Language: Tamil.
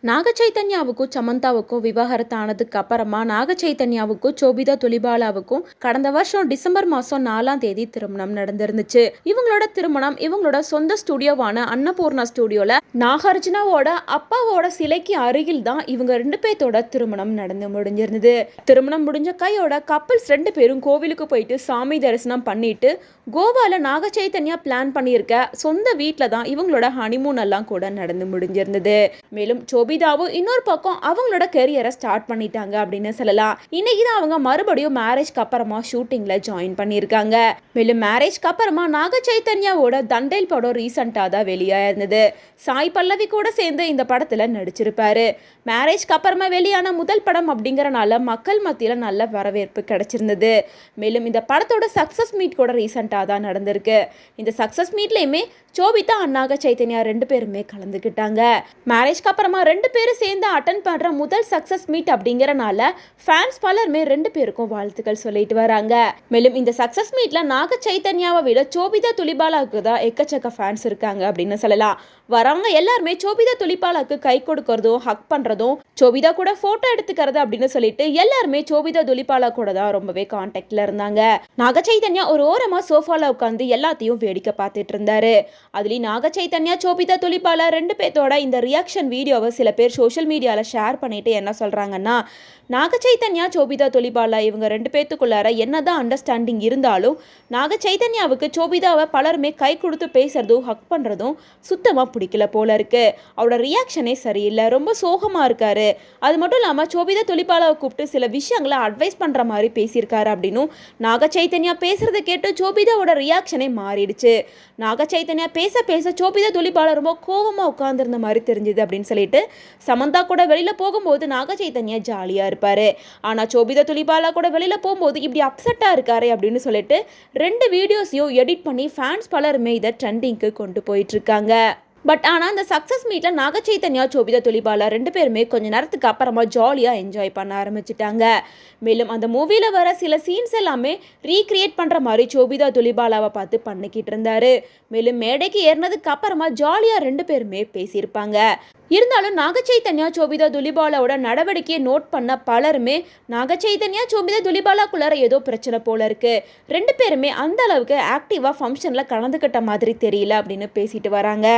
நாக சைத்தன்யாவுக்கும் சமந்தாவுக்கும் விவாகரத்து ஆனதுக்கு அப்புறமா நாக சைத்தன்யாவுக்கும் சோபிதா துலிபாலாவுக்கும் கடந்த வருஷம் டிசம்பர் மாதம் 4ஆம் தேதி திருமணம் நடந்திருந்துச்சு. இவங்களோட திருமணம் இவங்களோட சொந்த ஸ்டுடியோவான அன்னபூர்ணா ஸ்டுடியோல நாகார்ஜுனாவோட அப்பாவோட சிலைக்கு அருகில் தான் இவங்க 2 பேர்த்தோட திருமணம் நடந்து முடிஞ்சிருந்தது. திருமணம் முடிஞ்ச கையோட கப்பல்ஸ் 2 பேரும் கோவிலுக்கு போயிட்டு சாமி தரிசனம் பண்ணிட்டு கோவால நாக சைத்தன்யா பிளான் பண்ணியிருக்க சொந்த வீட்டில் தான் இவங்களோட ஹனிமூன் எல்லாம் கூட நடந்து முடிஞ்சிருந்தது. மேலும் சோபிதாவும் இன்னொரு பக்கம் அவங்களோட கெரியரை ஸ்டார்ட் பண்ணிட்டாங்க அப்படின்னு சொல்லலாம். இன்னைக்கு தான் அவங்க மறுபடியும் மேரேஜ்க்கு அப்புறமா ஷூட்டிங்ல ஜாயின் பண்ணியிருக்காங்க. மேலும் மேரேஜ்க்கு அப்புறமா நாக சைத்தன்யாவோட தண்டேல் படம் ரீசெண்டாக தான் வெளியாயிருந்தது. சாய் பல்லவி கூட சேர்ந்து இந்த படத்துல நடிச்சிருப்பாரு. மேரேஜ்க்கு அப்புறமா வெளியான முதல் படம் அப்படிங்கறனால மக்கள் மத்தியில நல்ல வரவேற்பு கிடைச்சிருந்தது. மேலும் இந்த படத்தோட சக்சஸ் மீட் கூட ரீசெண்டாக தான் நடந்திருக்கு. இந்த சக்சஸ் மீட்லயுமே சோபிதா நாக சைத்தன்யா 2 பேருமே கலந்துக்கிட்டாங்க. மேரேஜ்க்கு அப்புறமா 2 பேரும் சேர்ந்து அட்டன் பண்ற முதல் சக்சஸ் மீட் அப்படிங்கறனால ஃபேன்ஸ் பலருமே 2 பேருக்கும் வாழ்த்துக்கள் சொல்லிட்டு வராங்க. மேலும் இந்த சக்சஸ் மீட்ல நாக சைத்தன்யாவை விட சோபிதா துலிபாலாவுக்கு தான் எக்கச்சக்க ஃபேன்ஸ் இருக்காங்க அப்படின்னு சொல்லலாம். வரவங்க எல்லாருமே சோபிதா துலிபாலாக்கு கை கொடுக்கறதும் ஹக் பண்றதும் சோபிதா கூட போட்டோ எடுத்துக்கிறது அப்படின்னு சொல்லிட்டு எல்லாருமே சோபிதா துலிபாலா கூட தான் ரொம்பவே கான்டாக்ட்ல இருந்தாங்க. நாக சைத்தன்யா ஒரு ஓரமா சோஃபால உட்காந்து எல்லாத்தையும் வேடிக்கை பார்த்துட்டு இருந்தாரு. அதுலயும் நாக சைத்தன்யா சோபிதா துலிபாலா 2 பேர்த்தோட இந்த ரியாக்ஷன் வீடியோவை சில பேர் சோஷியல் மீடியாவில் ஷேர் பண்ணிட்டு என்ன சொல்றாங்கன்னா, நாக சைத்தன்யா சோபிதா துலிபாலா இவங்க 2 பேர்த்துக்குள்ளார என்னதான் அண்டர்ஸ்டாண்டிங் இருந்தாலும் நாக சைத்தன்யாவுக்கு சோபிதாவை பலருமே கை கொடுத்து பேசுறதும் ஹக் பண்றதும் சுத்தமா பிடிக்கல போல இருக்கு. அவரோட ரியாக்ஷனே சரியில்லை, ரொம்ப சோகமா இருக்காரு. அது மட்டும் இல்லாம சோபிதா துலிபாலாவை கூப்பிட்டு சில விஷயங்களை அட்வைஸ் பண்ற மாதிரி பேசியிருக்காரு அப்படின்னும் நாக சைத்தன்யா பேசுறதை கேட்டு சோபிதாவோட ரியாக்ஷனே மாறிடுச்சு. நாக சைத்தன்யா பேச பேச சோபிதா துலிபாலா ரொம்ப கோவமா உட்கார்ந்துருந்த மாதிரி தெரிஞ்சுது அப்படின்னு சொல்லிட்டு சமந்தா கூட வெளியில போகும்போது நாக சைத்தன்யா ஜாலியா இருப்பாரு. ஆனா சோபிதா துலிபாலா கூட வெளியில போகும்போது இப்படி அப்செட்டா இருக்காரு அப்படின்னு சொல்லிட்டு 2 வீடியோஸையும் எடிட் பண்ணி ஃபேன்ஸ் பலருமே இதை ட்ரெண்டிங்க்கு கொண்டு போயிட்டு இருக்காங்க. பட் ஆனால் அந்த சக்ஸஸ் மீட்டில் நாக சைத்தன்யா சோபிதா துலிபாலா 2 பேருமே கொஞ்ச நேரத்துக்கு அப்புறமா ஜாலியாக என்ஜாய் பண்ண ஆரம்பிச்சிட்டாங்க. மேலும் அந்த மூவியில் வர சில சீன்ஸ் எல்லாமே ரீக்ரியேட் பண்ணுற மாதிரி சோபிதா துலிபாலாவை பார்த்து பண்ணிக்கிட்டு இருந்தாரு. மேலும் மேடைக்கு ஏறினதுக்கு அப்புறமா ஜாலியாக 2 பேருமே பேசியிருப்பாங்க. இருந்தாலும் நாக சைத்தன்யா சோபிதா துலிபாலாவோட நடவடிக்கையை நோட் பண்ண பலருமே நாக சைத்தன்யா சோபிதா துலிபாலாக்குள்ளார ஏதோ பிரச்சனை போல இருக்கு, 2 பேருமே அந்த அளவுக்கு ஆக்டிவாக ஃபங்க்ஷனில் கலந்துக்கிட்ட மாதிரி தெரியல அப்படின்னு பேசிட்டு வராங்க.